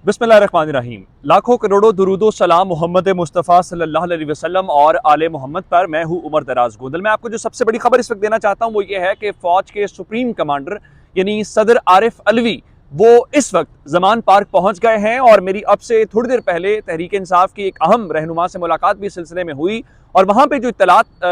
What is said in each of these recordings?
बिस्मिल्लाहिर्रहमानिर्रहीम। लाखों करोड़ों दुरूदो सलाम मोहम्मद मुस्तफ़ा सल्लल्लाहु अलैहि वसल्लम और आले मोहम्मद पर। मैं हूँ उमर दराज गोंदल। मैं आपको जो सबसे बड़ी खबर इस वक्त देना चाहता हूँ वो ये है कि फ़ौज के सुप्रीम कमांडर यानी सदर आरिफ अलवी वो इस वक्त ज़मान पार्क पहुँच गए हैं और मेरी अब से थोड़ी देर पहले तहरीक इंसाफ की एक अहम रहनुमा से मुलाकात भी इस सिलसिले में हुई और वहाँ पर जो इत्तलात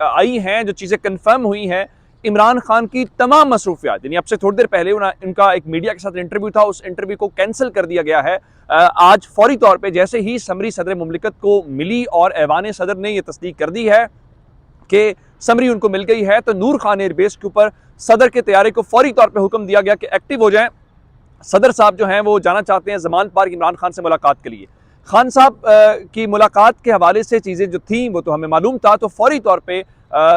आई हैं, जो चीज़ें कन्फर्म हुई हैं, इमरान खान की तमाम मसरूफियात, यानी अब से थोड़ी देर पहले उनका एक मीडिया के साथ इंटरव्यू था, उस इंटरव्यू को कैंसिल कर दिया गया है। आज फौरी तौर पे जैसे ही समरी सदर मुमलिकत को मिली और ऐवान सदर ने यह तस्दीक कर दी है कि समरी उनको मिल गई है, तो नूर खान एयरबेस के ऊपर सदर के तैयारी को फौरी तौर पर हुक्म दिया गया कि एक्टिव हो जाएं। सदर साहब जो हैं वो जाना चाहते हैं ज़मान पार्क इमरान खान से मुलाकात के लिए। खान साहब की मुलाकात के हवाले से चीज़ें जो थी वो तो हमें मालूम था, तो फौरी तौर पर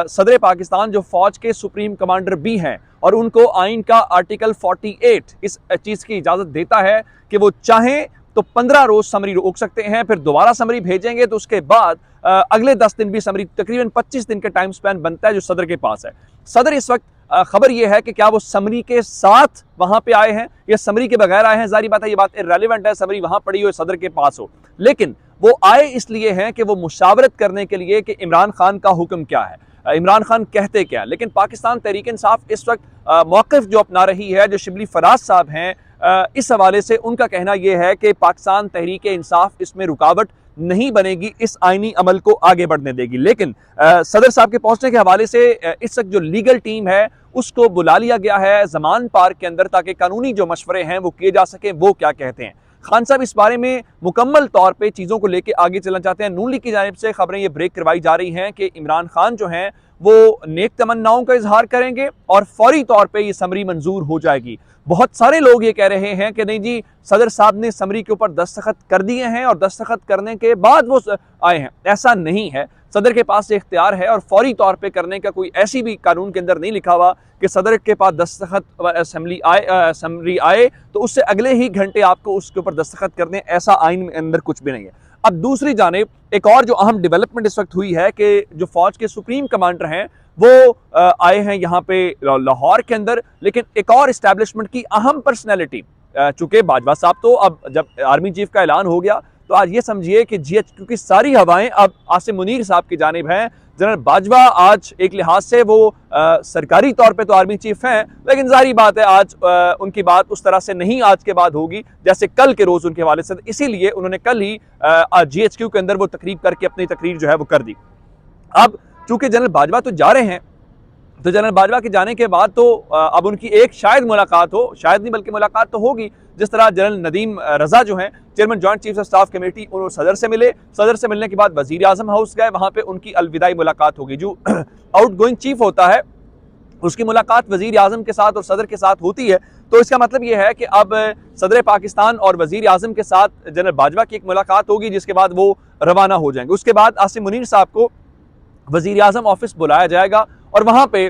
सदर पाकिस्तान जो फौज के सुप्रीम कमांडर भी हैं और उनको आइन का आर्टिकल 48 इस चीज़ की इजाज़त देता है कि वो चाहें तो 15 रोज समरी रोक सकते हैं, फिर दोबारा समरी भेजेंगे तो उसके बाद अगले 10 दिन भी समरी, तकरीबन 25 दिन का टाइम स्पैन बनता है जो सदर के पास है। सदर इस वक्त खबर यह है कि क्या वो समरी के साथ वहां पे आए हैं या समरी के बगैर आए हैं। जारी बात है, ये बात इररेलेवेंट है, समरी वहां पड़ी हो सदर के पास हो, लेकिन वो आए इसलिए हैं कि वो मुशावरत करने के लिए कि इमरान खान का हुक्म क्या है, इमरान खान कहते क्या। लेकिन पाकिस्तान तहरीक इंसाफ इस वक्त मौक़िफ़ जो अपना रही है, जो शिबली फराज साहब हैं, इस हवाले से उनका कहना यह है कि पाकिस्तान तहरीक इंसाफ इसमें रुकावट नहीं बनेगी, इस आइनी अमल को आगे बढ़ने देगी। लेकिन सदर साहब के पहुंचने के हवाले से इस वक्त जो लीगल टीम है उसको बुला लिया गया है ज़मान पार्क के अंदर ताकि कानूनी जो मशवरे हैं वो किए जा सकें। वो क्या कहते हैं खान साहब इस बारे में मुकम्मल तौर पे चीज़ों को लेकर आगे चलना चाहते हैं। नून लीग की जानिब से खबरें ये ब्रेक करवाई जा रही हैं कि इमरान खान जो हैं वो नेक तमन्नाओं का इजहार करेंगे और फौरी तौर पे ये समरी मंजूर हो जाएगी। बहुत सारे लोग ये कह रहे हैं कि नहीं जी, सदर साहब ने समरी के ऊपर दस्तखत कर दिए हैं और दस्तखत करने के बाद वो आए हैं। ऐसा नहीं है, सदर के पास इख्तियार है और फौरी तौर पे करने का कोई ऐसी भी कानून के अंदर नहीं लिखा हुआ कि सदर के पास दस्तखत समरी आए तो उससे अगले ही घंटे आपको उसके ऊपर दस्तखत करने, ऐसा आइन के अंदर कुछ भी नहीं है। अब दूसरी जानिब एक और जो अहम डेवलपमेंट इस वक्त हुई है कि जो फौज के सुप्रीम कमांडर हैं वो आए हैं यहाँ पे लाहौर के अंदर, लेकिन एक और इस्टेब्लिशमेंट की अहम पर्सनैलिटी, चूंकि बाजवा साहब तो अब जब आर्मी चीफ का ऐलान हो गया तो आज ये समझिए कि GH की सारी हवाएं अब आसिम मुनीर साहब की जानिब हैं। जनरल बाजवा आज एक लिहाज से वो सरकारी तौर पे तो आर्मी चीफ हैं, लेकिन जाहिर बात है आज उनकी बात उस तरह से नहीं आज के बाद होगी जैसे कल के रोज उनके हवाले से, इसीलिए उन्होंने कल ही GHQ के अंदर वो तकरीब करके अपनी तकरीर जो है वो कर दी। अब चूंकि जनरल बाजवा तो जा रहे हैं, तो जनरल बाजवा के जाने के बाद तो अब उनकी एक शायद मुलाकात हो, शायद नहीं बल्कि मुलाकात तो होगी। जिस तरह जनरल नदीम रजा जो हैं chairman joint chief of staff committee, उन्होंने सदर से मिले, सदर से मिलने के बाद वजीर आजम हाउस गए, वहां पे उनकी अलविदाई मुलाकात होगी। जो आउट गोइंग चीफ होता है उसकी मुलाकात वजीर आजम के साथ और सदर के साथ होती है, तो इसका मतलब यह है कि अब सदर पाकिस्तान और वजीर आजम के साथ जनरल बाजवा की एक मुलाकात होगी जिसके बाद वो रवाना हो जाएंगे। उसके बाद आसिम मुनीर साहब को वजीर आजम ऑफिस बुलाया जाएगा और वहाँ पे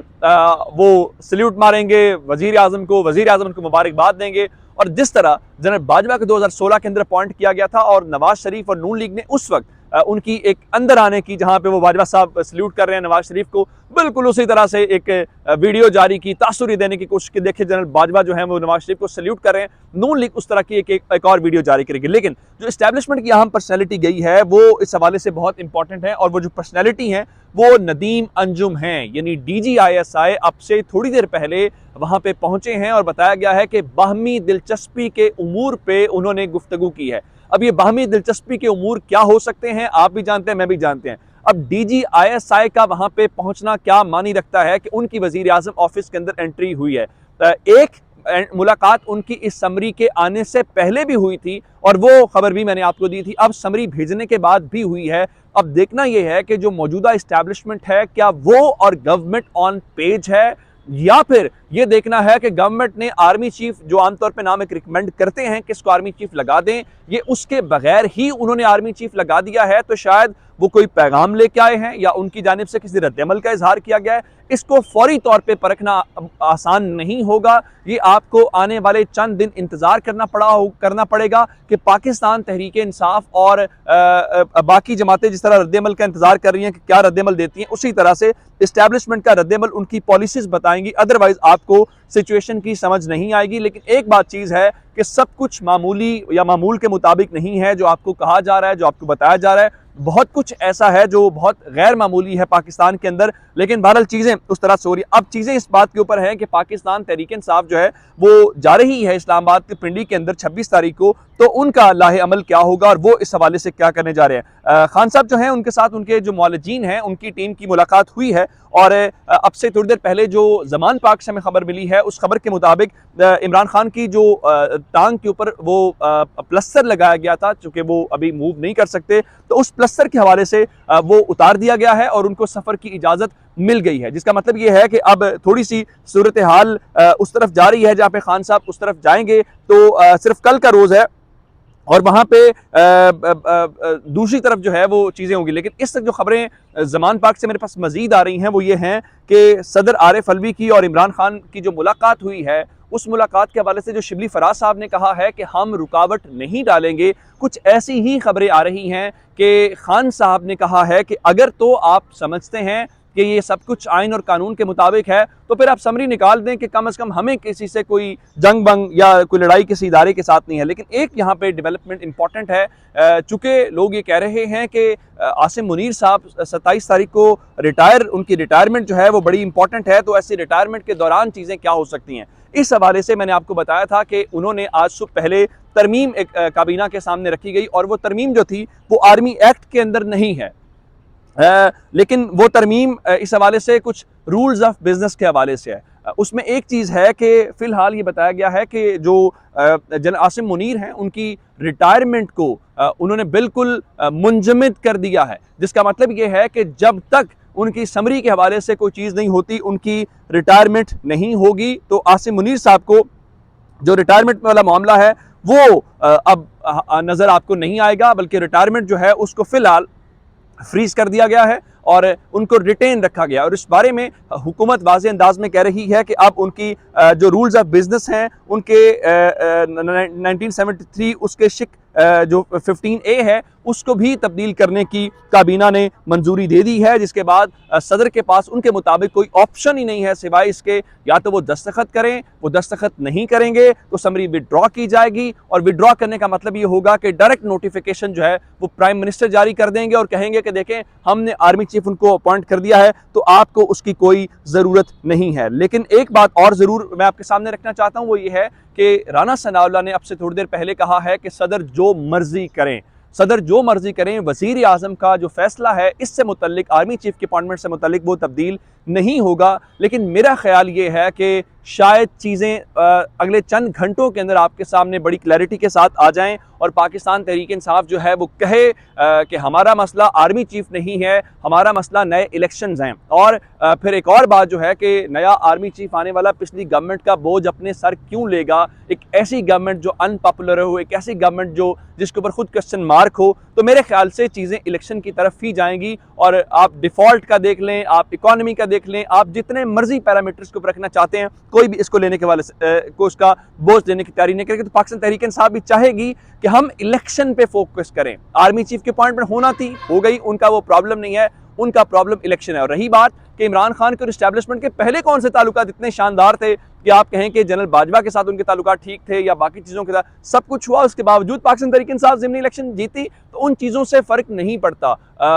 वो सल्यूट मारेंगे वजीर आजम को, वजीर आजम उनको मुबारकबाद देंगे। और जिस तरह जनरल बाजवा को 2016 के अंदर अपॉइंट किया गया था और नवाज शरीफ और नून लीग ने उस वक्त उनकी एक अंदर आने की, जहाँ पे वो बाजवा साहब सल्यूट कर रहे हैं नवाज शरीफ को, बिल्कुल उसी तरह से एक वीडियो जारी की, तासुरी देने की कोशिश की, देखिए जनरल बाजवा जो है वो नवाज शरीफ को सल्यूट कर रहे हैं। नून लीग उस तरह की एक और वीडियो जारी करेगी। लेकिन जो इस्टेब्लिशमेंट की अहम पर्सनैलिटी गई है वो इस हवाले से बहुत इंपॉर्टेंट है और वो जो पर्सनैलिटी हैं वो नदीम अंजुम हैं, यानी DG ISI अब से थोड़ी देर पहले वहां पे पहुंचे हैं और बताया गया है कि बाहमी दिलचस्पी के उमूर पे उन्होंने गुफ्तगू की है। अब ये बाहमी दिलचस्पी के उमूर क्या हो सकते हैं आप भी जानते हैं, मैं भी जानते हैं। अब DG ISI का वहां पे पहुंचना क्या मानी रखता है कि उनकी वजीर आजम ऑफिस के अंदर एंट्री हुई है। एक मुलाकात उनकी इस समरी के आने से पहले भी हुई थी और वो खबर भी मैंने आपको दी थी, अब समरी भेजने के बाद भी हुई है। अब देखना यह है कि जो मौजूदा इस्टेब्लिशमेंट है क्या वो और गवर्नमेंट ऑन पेज है, या फिर ये देखना है कि गवर्नमेंट ने आर्मी चीफ, जो आमतौर पे नाम एक रिकमेंड करते हैं कि इसको आर्मी चीफ लगा दें, ये उसके बगैर ही उन्होंने आर्मी चीफ लगा दिया है। तो शायद वो कोई पैगाम लेके आए हैं या उनकी जानिब से किसी रद्दअमल का इजहार किया गया है। इसको फौरी तौर पे परखना आसान नहीं होगा, ये आपको आने वाले चंद दिन इंतजार करना पड़ेगा कि पाकिस्तान तहरीक इंसाफ और बाकी जमातें जिस तरह रद्दअमल का इंतजार कर रही हैं कि क्या रद्दअमल देती हैं, उसी तरह से इस्टेब्लिशमेंट का रद्दअमल उनकी पॉलिसीज बताएंगी। अदरवाइज आपको सिचुएशन की समझ नहीं आएगी। लेकिन एक बात चीज है कि सब कुछ मामूली या मामूल के मुताबिक नहीं है जो आपको कहा जा रहा है, जो आपको बताया जा रहा है। बहुत कुछ ऐसा है जो बहुत गैर मामूली है पाकिस्तान के अंदर, लेकिन बहरहाल चीज़ें उस तरह से हो रही है। अब चीज़ें इस बात के ऊपर हैं कि पाकिस्तान तहरीक-ए-इंसाफ जो है वो जा रही है इस्लामाबाद के पिंडी के अंदर 26 तारीख को, तो उनका लाहे अमल क्या होगा और वो इस हवाले से क्या करने जा रहे हैं। खान साहब जो हैं उनके साथ उनके जो मौलजीन हैं उनकी टीम की मुलाकात हुई है, और अब से थोड़ी देर पहले जो ज़मान पाक से हमें खबर मिली है उस खबर के मुताबिक इमरान खान की जो टांग के ऊपर वो प्लस्तर लगाया गया था, चूँकि वो अभी मूव नहीं कर सकते, तो उस प्लस्तर के हवाले से वो उतार दिया गया है और उनको सफ़र की इजाज़त मिल गई है, जिसका मतलब ये है कि अब थोड़ी सी सूरत हाल उस तरफ जा रही है जहाँ पे खान साहब उस तरफ जाएंगे। तो सिर्फ कल का रोज़ है और वहाँ पे दूसरी तरफ जो है वो चीज़ें होंगी। लेकिन इस जो खबरें ज़मान पाक से मेरे पास मज़ीद आ रही हैं वो ये हैं कि सदर आरिफ अलवी की और इमरान खान की जो मुलाकात हुई है, उस मुलाकात के हवाले से जो शिबली फराज साहब ने कहा है कि हम रुकावट नहीं डालेंगे, कुछ ऐसी ही खबरें आ रही हैं कि खान साहब ने कहा है कि अगर तो आप समझते हैं कि ये सब कुछ आइन और कानून के मुताबिक है तो फिर आप समरी निकाल दें कि कम से कम हमें किसी से कोई जंग बंग या कोई लड़ाई किसी इदारे के साथ नहीं है। लेकिन एक यहाँ पे डेवलपमेंट इंपॉर्टेंट है, चूँकि लोग ये कह रहे हैं कि आसिम मुनीर साहब 27 तारीख को उनकी रिटायरमेंट जो है वो बड़ी इंपॉर्टेंट है, तो ऐसी रिटायरमेंट के दौरान चीज़ें क्या हो सकती हैं। इस हवाले से मैंने आपको बताया था कि उन्होंने आज सुबह पहले तरमीम एक काबीना के सामने रखी गई, और वो तरमीम जो थी वो आर्मी एक्ट के अंदर नहीं है, लेकिन वो तरमीम इस हवाले से कुछ रूल्स ऑफ बिजनेस के हवाले से है। उसमें एक चीज़ है कि फ़िलहाल ये बताया गया है कि जो जन आसिम मुनीर हैं उनकी रिटायरमेंट को उन्होंने बिल्कुल मुंजमद कर दिया है, जिसका मतलब ये है कि जब तक उनकी समरी के हवाले से कोई चीज़ नहीं होती उनकी रिटायरमेंट नहीं होगी। तो आसिम मुनीर साहब को जो रिटायरमेंट वाला मामला है वो अब नज़र आपको नहीं आएगा, बल्कि रिटायरमेंट जो है उसको फ़िलहाल फ्रीज कर दिया गया है और उनको रिटेन रखा गया। और इस बारे में हुकूमत वाज़े अंदाज में कह रही है कि अब उनकी जो रूल्स ऑफ बिजनेस हैं उनके 1973 उसके शिक जो 15A है उसको भी तब्दील करने की काबीना ने मंजूरी दे दी है, जिसके बाद सदर के पास उनके मुताबिक कोई ऑप्शन ही नहीं है सिवाय इसके या तो वो दस्तखत करें, वो दस्तखत नहीं करेंगे तो समरी विड्रॉ की जाएगी, और विड्रॉ करने का मतलब ये होगा कि डायरेक्ट नोटिफिकेशन जो है वो प्राइम मिनिस्टर जारी कर देंगे और कहेंगे कि देखें हमने आर्मी चीफ उनको अपॉइंट कर दिया है तो आपको उसकी कोई ज़रूरत नहीं है। लेकिन एक बात और ज़रूर मैं आपके सामने रखना चाहता हूँ, वो ये है कि राना सनाउल्लाह ने अब से थोड़ी देर पहले कहा है कि सदर जो मर्जी करें, सदर जो मर्जी करें, वज़ीर आज़म का जो फैसला है इससे मुतल्लिक आर्मी चीफ के अपॉइंटमेंट से मुतल्लिक वो तब्दील नहीं होगा। लेकिन मेरा ख्याल ये है कि शायद चीज़ें अगले चंद घंटों के अंदर आपके सामने बड़ी क्लैरिटी के साथ आ जाएं और पाकिस्तान तहरीक इंसाफ जो है वो कहे कि हमारा मसला आर्मी चीफ नहीं है, हमारा मसला नए इलेक्शंस हैं। और फिर एक और बात जो है कि नया आर्मी चीफ आने वाला पिछली गवर्नमेंट का बोझ अपने सर क्यों लेगा, एक ऐसी गवर्नमेंट जो अनपॉपुलर हो, एक ऐसी गवर्नमेंट जो जिसके ऊपर खुद क्वेश्चन मार्क हो। तो मेरे ख्याल से चीज़ें इलेक्शन की तरफ ही जाएंगी, और आप डिफ़ॉल्ट का देख लें, आप इकॉनमी का देख लें, आप जितने मर्जी पैरामीटर्स के ऊपर रखना चाहते हैं, कोई भी इसको लेने के वाले को उसका बोझ लेने की तैयारी नहीं करेगी। तो पाकिस्तान तहरीक इंसाफ भी चाहेगी कि हम इलेक्शन पे फोकस करें। आर्मी चीफ की अपॉइंटमेंट होना थी, हो गई, उनका वो प्रॉब्लम नहीं है, उनका प्रॉब्लम इलेक्शन है। और रही बात कि इमरान खान के इस्टेब्लिशमेंट के पहले कौन से ताल्लुकात इतने शानदार थे कि आप कहें कि जनरल बाजवा के साथ उनके ताल्लुकात ठीक थे या बाकी चीज़ों के साथ सब कुछ हुआ, उसके बावजूद पाकिस्तान तहरीक इंसाफ ज़िमनी इलेक्शन जीती, तो उन चीज़ों से फ़र्क नहीं पड़ता।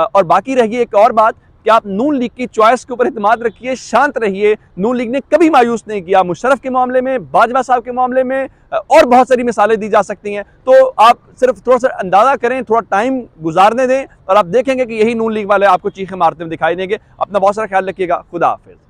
और बाकी रही एक और बात कि आप नून लीग की चॉइस के ऊपर इत्मीनान रखिए, शांत रहिए। नून लीग ने कभी मायूस नहीं किया, मुशर्रफ के मामले में, बाजवा साहब के मामले में, और बहुत सारी मिसालें दी जा सकती हैं। तो आप सिर्फ थोड़ा सा अंदाज़ा करें, थोड़ा टाइम गुजारने दें और आप देखेंगे कि यही नून लीग वाले आपको चीखें मारते हुए दिखाई देंगे। अपना बहुत सारा ख्याल रखिएगा। खुदा हाफिज़।